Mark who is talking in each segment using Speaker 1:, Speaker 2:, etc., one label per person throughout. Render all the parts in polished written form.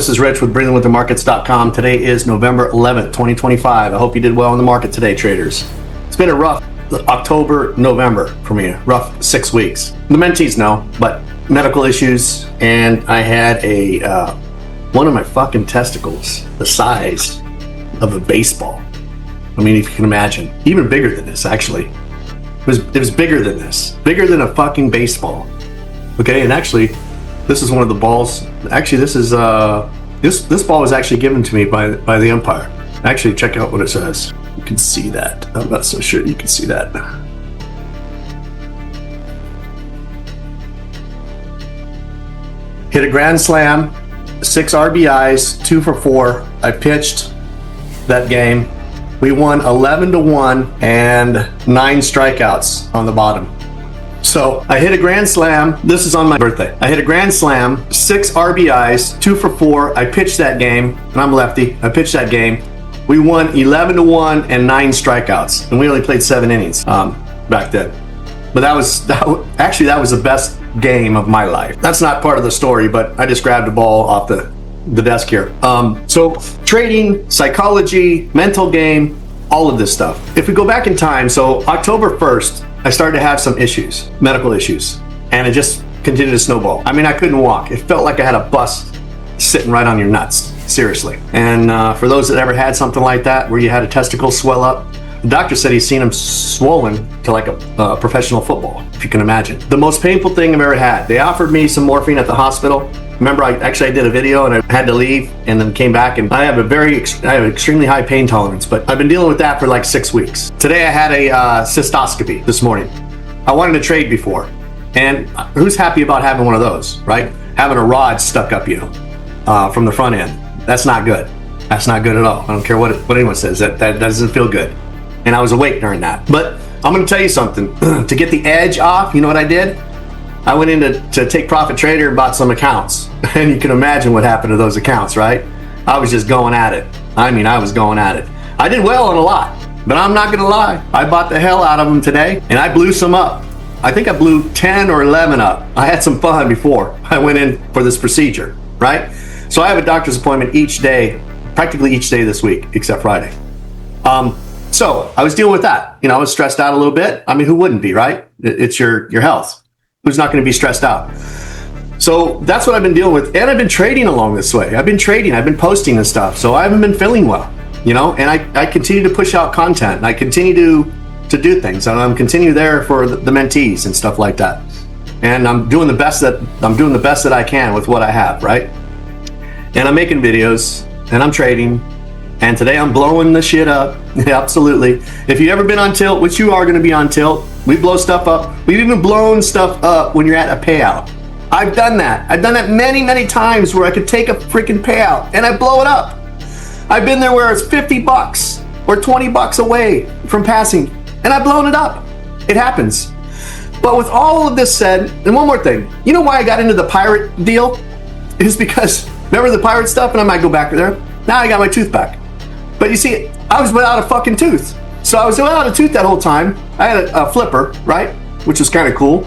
Speaker 1: This is Rich with Breathingwiththemarkets.com. Today is November 11th, 2025. I hope you did well in the market today, traders. It's been a rough October, November for me, rough 6 weeks. The mentees know, but medical issues, and I had one of my fucking testicles the size of a baseball. I mean, if you can imagine, even bigger than this, actually. It was bigger than this, bigger than a fucking baseball. Okay, and actually, this is one of the balls. Actually, this is this ball was actually given to me by the umpire. Actually, check out what it says. You can see that. I'm not so sure you can see that. Hit a grand slam, 6 RBIs, 2 for 4. I pitched that game. We won 11-1 and 9 strikeouts on the bottom. So I hit a grand slam. This is on my birthday. I hit a grand slam, 6 RBIs, 2 for 4. I pitched that game, and I'm lefty. I pitched that game. We won 11-1 and 9 strikeouts, and we only played 7 innings back then. But that was the best game of my life. That's not part of the story, but I just grabbed a ball off the desk here. So trading, psychology, mental game, all of this stuff. If we go back in time, so October 1st, I started to have some issues, medical issues, and it just continued to snowball. I mean, I couldn't walk. It felt like I had a bus sitting right on your nuts, seriously. And for those that ever had something like that, where you had a testicle swell up, the doctor said he's seen them swollen to like a professional football, if you can imagine. The most painful thing I've ever had. They offered me some morphine at the hospital. Remember, I did a video and I had to leave and then came back, and I have an extremely high pain tolerance, but I've been dealing with that for like 6 weeks. Today I had a cystoscopy this morning. I wanted to trade before, and who's happy about having one of those, right? Having a rod stuck up you from the front end. That's not good. That's not good at all. I don't care what anyone says. That doesn't feel good. And I was awake during that. But I'm going to tell you something. To get the edge off, you know what I did? I went in to Take Profit Trader and bought some accounts. And you can imagine what happened to those accounts, right? I was just going at it. I mean, I was going at it. I did well on a lot, but I'm not gonna lie. I bought the hell out of them today, and I blew some up. I think I blew 10 or 11 up. I had some fun before I went in for this procedure, right? So I have a doctor's appointment each day, practically each day this week, except Friday. So I was dealing with that. You know, I was stressed out a little bit. I mean, who wouldn't be, right? It's your health. Who's not going to be stressed out? So that's what I've been dealing with, and I've been trading along this way. I've been trading, I've been posting and stuff, so I haven't been feeling well, you know. And I continue to push out content, and I continue to do things, and I'm continue there for the mentees and stuff like that. And I'm doing the best that I can with what I have, right? And I'm making videos, and I'm trading, and today I'm blowing the shit up. Absolutely. If you've ever been on tilt, which you are going to be on tilt, we blow stuff up. We've even blown stuff up when you're at a payout. I've done that. I've done that many, many times where I could take a freaking payout and I blow it up. I've been there where it's $50 or $20 away from passing, and I've blown it up. It happens. But with all of this said, and one more thing, you know why I got into the pirate deal? It is because, remember the pirate stuff? And I might go back there. Now I got my tooth back. But you see, I was without a fucking tooth. So I was without a tooth that whole time. I had a flipper, right? Which was kind of cool.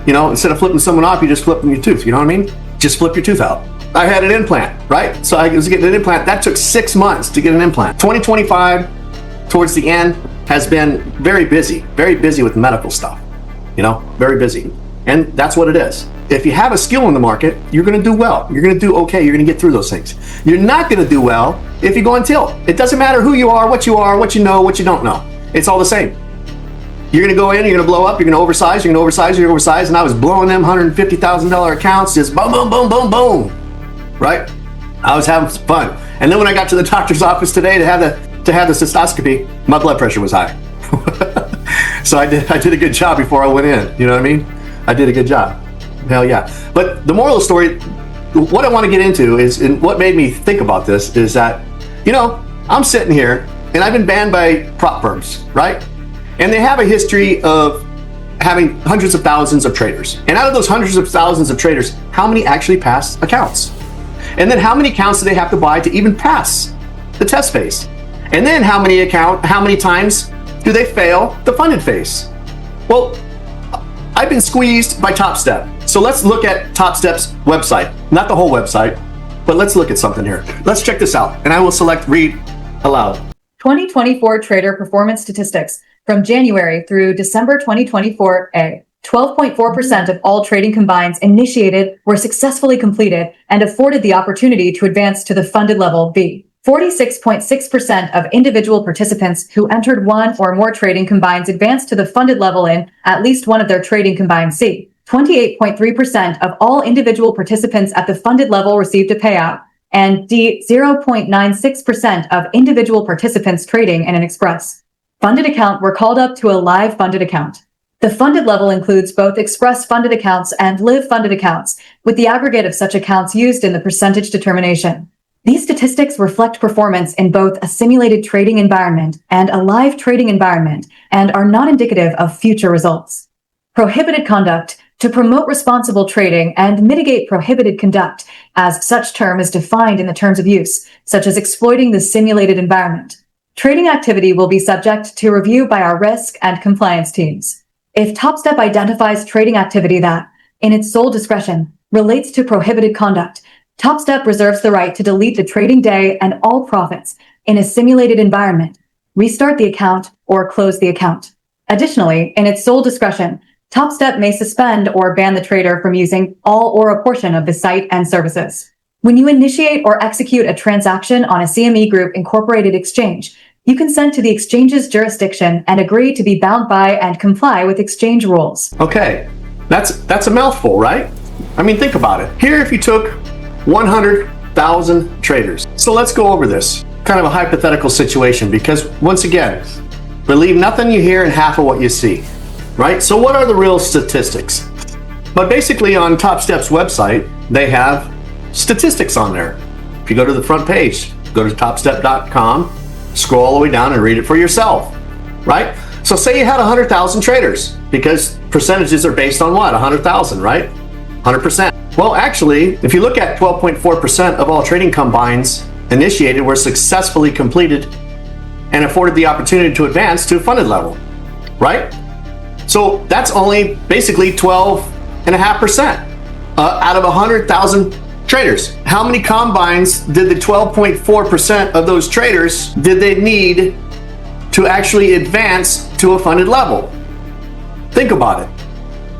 Speaker 1: You know, instead of flipping someone off, you just flip them your tooth. You know what I mean? Just flip your tooth out. I had an implant, right? So I was getting an implant. That took 6 months to get an implant. 2025, towards the end, has been very busy with medical stuff. You know, very busy. And that's what it is. If you have a skill in the market, you're going to do well. You're going to do okay. You're going to get through those things. You're not going to do well if you go on tilt. It doesn't matter who you are, what you know, what you don't know. It's all the same. You're going to go in, you're going to blow up, you're going to oversize, you're going to oversize, and I was blowing them $150,000 accounts, just boom, boom, boom, boom, boom, right? I was having some fun. And then when I got to the doctor's office today to have the cystoscopy, my blood pressure was high. So I did a good job before I went in, you know what I mean? I did a good job. Hell yeah. But the moral of the story, what I want to get into is, and what made me think about this is that, you know, I'm sitting here and I've been banned by prop firms, right? And they have a history of having hundreds of thousands of traders. And out of those hundreds of thousands of traders, how many actually pass accounts? And then how many accounts do they have to buy to even pass the test phase? And then how many times do they fail the funded phase? Well, I've been squeezed by TOPSTEP. So let's look at TOPSTEP's website, not the whole website, But let's look at something here. Let's check this out. And I will select read aloud.
Speaker 2: 2024 trader performance statistics from January through December 2024. 12.4% of all trading combines initiated were successfully completed and afforded the opportunity to advance to the funded level B. 46.6% of individual participants who entered one or more trading combines advanced to the funded level in at least one of their trading combines C. 28.3% of all individual participants at the funded level received a payout, and D. 0.96% of individual participants trading in an express funded account were called up to a live funded account. The funded level includes both express funded accounts and live funded accounts, with the aggregate of such accounts used in the percentage determination. These statistics reflect performance in both a simulated trading environment and a live trading environment and are not indicative of future results. Prohibited conduct. To promote responsible trading and mitigate prohibited conduct, as such term is defined in the terms of use, such as exploiting the simulated environment. Trading activity will be subject to review by our risk and compliance teams. If TOPSTEP identifies trading activity that, in its sole discretion, relates to prohibited conduct, TOPSTEP reserves the right to delete the trading day and all profits in a simulated environment, restart the account, or close the account. Additionally, in its sole discretion, TOPSTEP may suspend or ban the trader from using all or a portion of the site and services. When you initiate or execute a transaction on a CME Group Incorporated exchange, you consent to the exchange's jurisdiction and agree to be bound by and comply with exchange rules.
Speaker 1: Okay, that's a mouthful, right? I mean, think about it. Here, if you took 100,000 traders. So let's go over this. Kind of a hypothetical situation, because once again, believe nothing you hear and half of what you see, right? So what are the real statistics? But basically on TOPSTEP's website, they have statistics on there. If you go to the front page, go to TOPSTEP.com, scroll all the way down and read it for yourself, right? So say you had 100,000 traders, because percentages are based on what? 100,000, right? 100%. Well, actually, if you look at 12.4% of all trading combines initiated were successfully completed and afforded the opportunity to advance to a funded level, right? So that's only basically 12.5% out of 100,000 traders. How many combines did the 12.4% of those traders did they need to actually advance to a funded level? Think about it.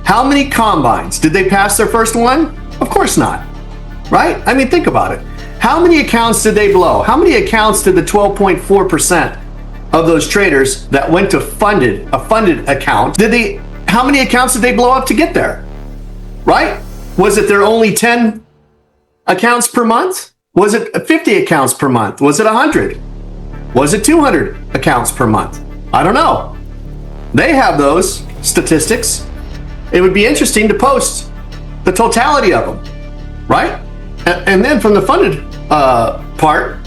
Speaker 1: How many combines? Did they pass their first one? Of course not, right? I mean, think about it. How many accounts did they blow? How many accounts did the 12.4% of those traders that went to a funded account, how many accounts did they blow up to get there, right? Was it their only 10 accounts per month? Was it 50 accounts per month? Was it 100? Was it 200 accounts per month? I don't know. They have those statistics. It would be interesting to post the totality of them, right? And then from the funded part,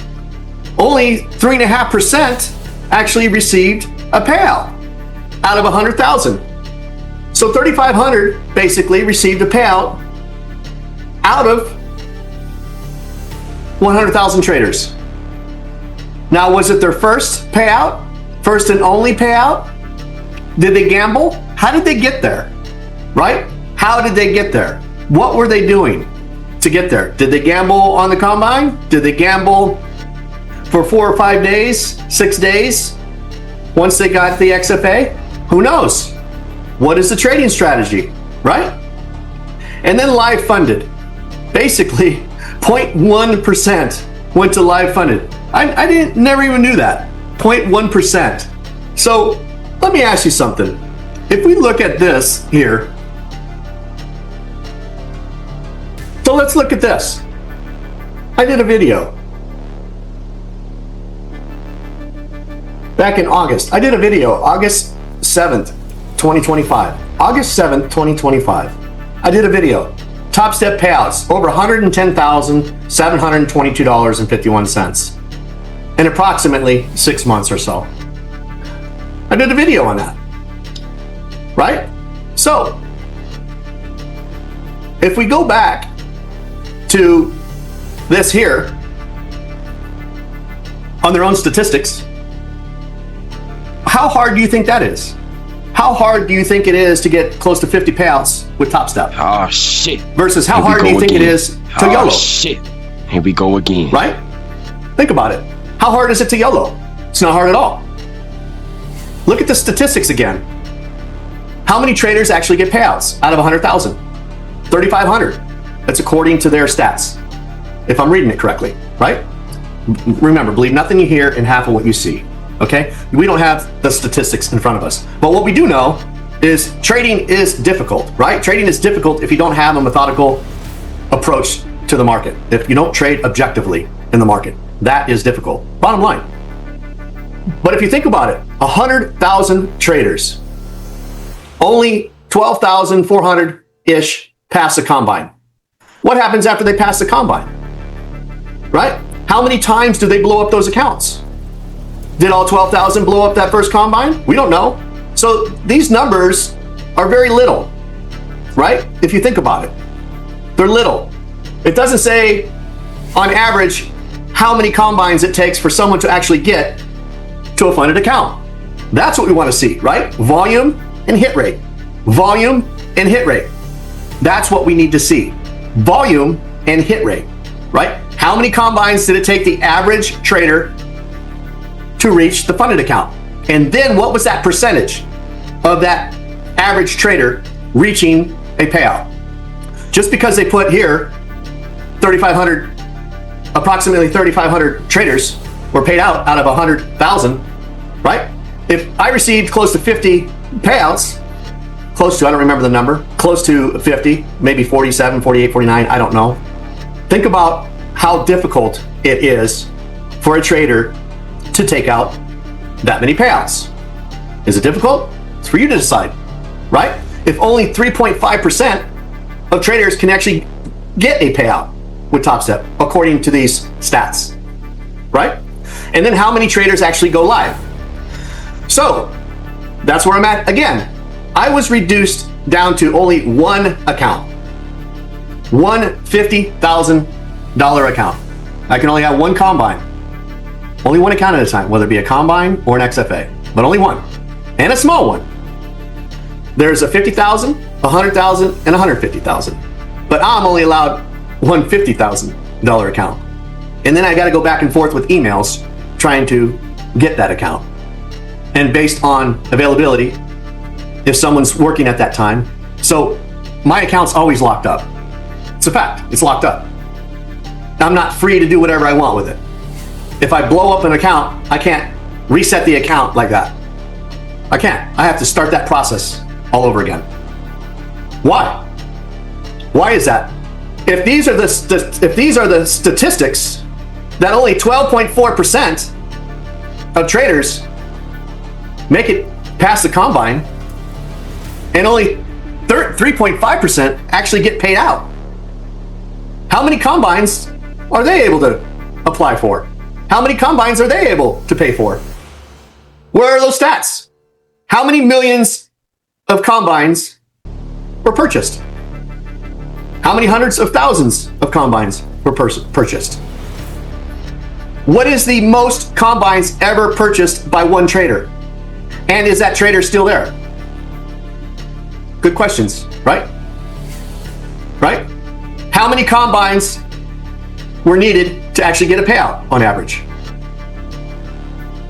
Speaker 1: only 3.5% actually received a payout out of 100,000. So 3,500 basically received a payout out of 100,000 traders. Now, was it their first payout? First and only payout? Did they gamble? How did they get there? Right? How did they get there? What were they doing to get there? Did they gamble on the combine? Did they gamble for 4 or 5 days, 6 days, once they got the XFA? Who knows? What is the trading strategy, right? And then live funded. Basically, 0.1% went to live funded. I never even knew that. 0.1%. So let me ask you something. If we look at this here, so let's look at this. I did a video back in August. I did a video August 7th, 2025. August 7th, 2025. I did a video. TOPSTEP payouts over $110,722.51 in approximately 6 months or so. I did a video on that, right? So if we go back to this here on their own statistics, how hard do you think that is? How hard do you think it is to get close to 50 payouts with TOPSTEP?
Speaker 3: Oh shit.
Speaker 1: Versus how hard do you think it is to YOLO?
Speaker 3: Shit. Here we go again.
Speaker 1: Right? Think about it. How hard is it to YOLO? It's not hard at all. Look at the statistics again. How many traders actually get payouts out of 100,000? 3,500. That's according to their stats, if I'm reading it correctly, right? Remember, believe nothing you hear and half of what you see, okay? We don't have the statistics in front of us. But what we do know is trading is difficult, right? Trading is difficult if you don't have a methodical approach to the market. If you don't trade objectively in the market, that is difficult. Bottom line. But if you think about it, 100,000 traders, only 12,400-ish pass the combine. What happens after they pass the combine? Right? How many times do they blow up those accounts? Did all 12,000 blow up that first combine? We don't know. So these numbers are very little, right? If you think about it, they're little. It doesn't say on average how many combines it takes for someone to actually get to a funded account. That's what we want to see, right? Volume and hit rate. Volume and hit rate. That's what we need to see. Volume and hit rate, right? How many combines did it take the average trader to reach the funded account? And then what was that percentage of that average trader reaching a payout? Just because they put here 3,500, approximately 3,500 traders were paid out of 100,000, right? If I received close to 50 payouts, close to, I don't remember the number, close to 50, maybe 47, 48, 49, I don't know. Think about how difficult it is for a trader to take out that many payouts. Is it difficult? It's for you to decide, right? If only 3.5% of traders can actually get a payout with TOPSTEP, according to these stats, right? And then how many traders actually go live? So that's where I'm at again. I was reduced down to only one account, one $50,000 account. I can only have one combine, only one account at a time, whether it be a combine or an XFA, but only one, and a small one. There's a 50,000, 100,000, and 150,000, but I'm only allowed one $50,000 account. And then I got to go back and forth with emails trying to get that account. And based on availability, if someone's working at that time. So my account's always locked up. It's a fact, it's locked up. I'm not free to do whatever I want with it. If I blow up an account, I can't reset the account like that. I can't. I have to start that process all over again. Why? Why is that? If these are the statistics that only 12.4% of traders make it past the combine, and only 3.5% actually get paid out. How many combines are they able to apply for? How many combines are they able to pay for? Where are those stats? How many millions of combines were purchased? How many hundreds of thousands of combines were purchased? What is the most combines ever purchased by one trader? And is that trader still there? Good questions, right? Right? How many combines were needed to actually get a payout on average?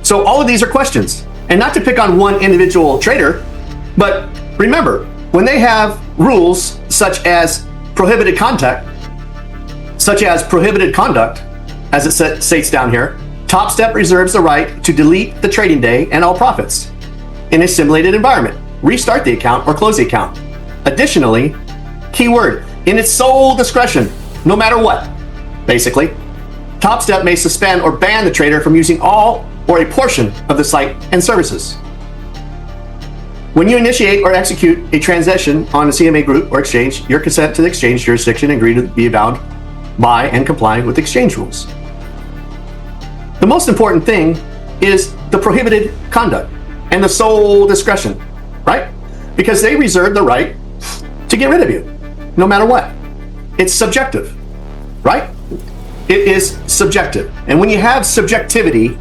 Speaker 1: So all of these are questions. And not to pick on one individual trader, but remember, when they have rules such as prohibited conduct, as it states down here, TOPSTEP reserves the right to delete the trading day and all profits in a simulated environment, restart the account, or close the account. Additionally, keyword, in its sole discretion, no matter what, basically, TOPSTEP may suspend or ban the trader from using all or a portion of the site and services. When you initiate or execute a transaction on a CMA group or exchange, your consent to the exchange jurisdiction and agree to be bound by and comply with exchange rules. The most important thing is the prohibited conduct and the sole discretion, right? Because they reserve the right to get rid of you, no matter what. It's subjective, right? It is subjective. And when you have subjectivity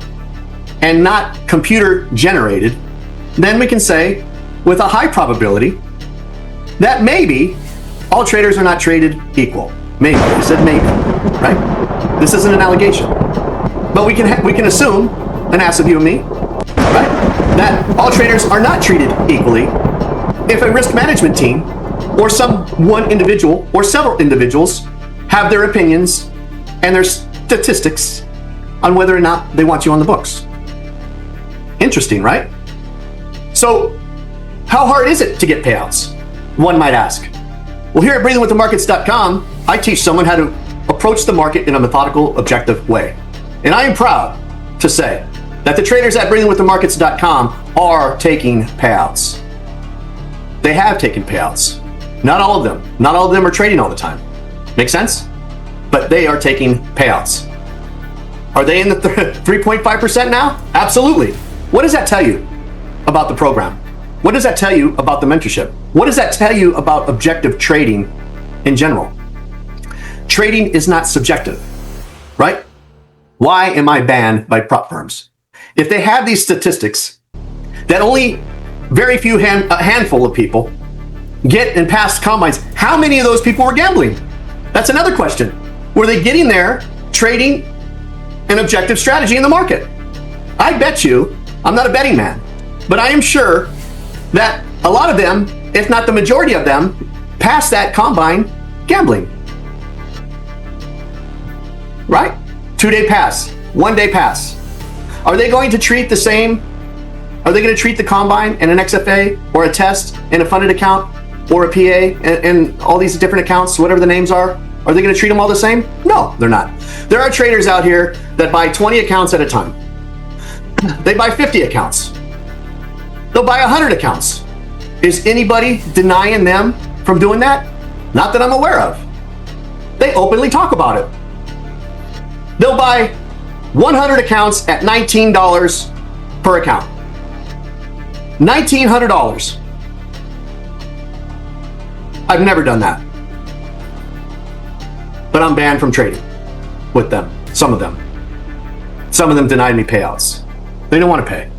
Speaker 1: and not computer generated, then we can say with a high probability that maybe all traders are not treated equal. Maybe. I said maybe, right? This isn't an allegation. But we can assume, an ass of you and me, right, that all traders are not treated equally if a risk management team or some one individual or several individuals have their opinions and their statistics on whether or not they want you on the books. Interesting, right? So, how hard is it to get payouts? One might ask. Well, here at breathingwiththemarkets.com, I teach someone how to approach the market in a methodical, objective way. And I am proud to say that the traders at breathingwiththemarkets.com are taking payouts. They have taken payouts. Not all of them. Not all of them are trading all the time. Make sense? But they are taking payouts. Are they in the 3.5% now? Absolutely. What does that tell you about the program? What does that tell you about the mentorship? What does that tell you about objective trading in general? Trading is not subjective, right? Why am I banned by prop firms? If they have these statistics that only very few a handful of people get and pass combines, how many of those people were gambling? That's another question. Were they getting there, trading an objective strategy in the market? I bet you, I'm not a betting man, but I am sure that a lot of them, if not the majority of them, pass that combine gambling. Right? 2-day pass, 1-day pass. Are they going to treat the same? Are they going to treat the combine and an XFA or a test in a funded account or a PA and all these different accounts, whatever the names are? Are they going to treat them all the same? No, they're not. There are traders out here that buy 20 accounts at a time. They buy 50 accounts. They'll buy 100 accounts. Is anybody denying them from doing that? Not that I'm aware of. They openly talk about it. They'll buy 100 accounts at $19 per account. $1,900. I've never done that. But I'm banned from trading with them. Some of them. Some of them denied me payouts. They don't want to pay.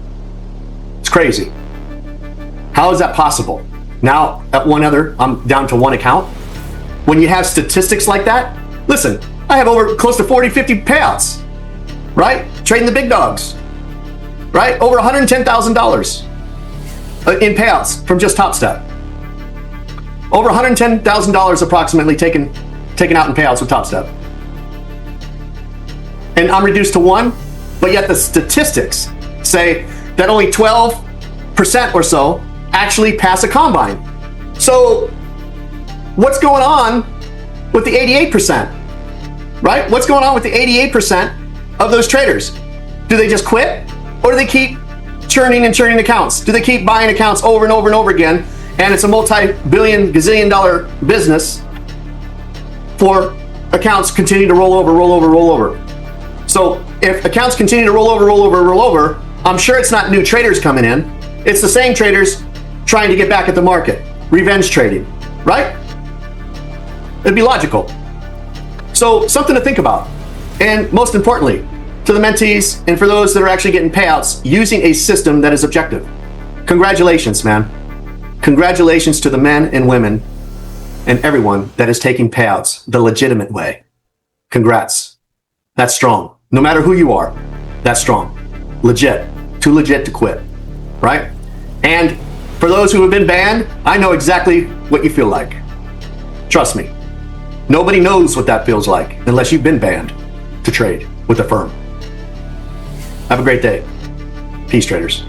Speaker 1: It's crazy. How is that possible? Now, at I'm down to one account. When you have statistics like that, listen, I have over close to 40, 50 payouts, right? Trading the big dogs, right? Over $110,000 in payouts from just TOPSTEP. Over $110,000 approximately taken out in payouts with TOPSTEP. And I'm reduced to one, but yet the statistics say that only 12% or so actually pass a combine. So what's going on with the 88%, right? What's going on with the 88% of those traders? Do they just quit, or do they keep churning and churning accounts? Do they keep buying accounts over and over and over again? And it's a multi-billion, gazillion-dollar business for accounts continue to roll over. So if accounts continue to roll over, I'm sure it's not new traders coming in. It's the same traders trying to get back at the market. Revenge trading, right? It'd be logical. So something to think about. And most importantly, to the mentees and for those that are actually getting payouts using a system that is objective. Congratulations, man. Congratulations to the men and women and everyone that is taking payouts the legitimate way. Congrats. That's strong. No matter who you are, that's strong. Legit. Too legit to quit, right? And for those who have been banned, I know exactly what you feel like. Trust me. Nobody knows what that feels like unless you've been banned to trade with a firm. Have a great day. Peace, traders.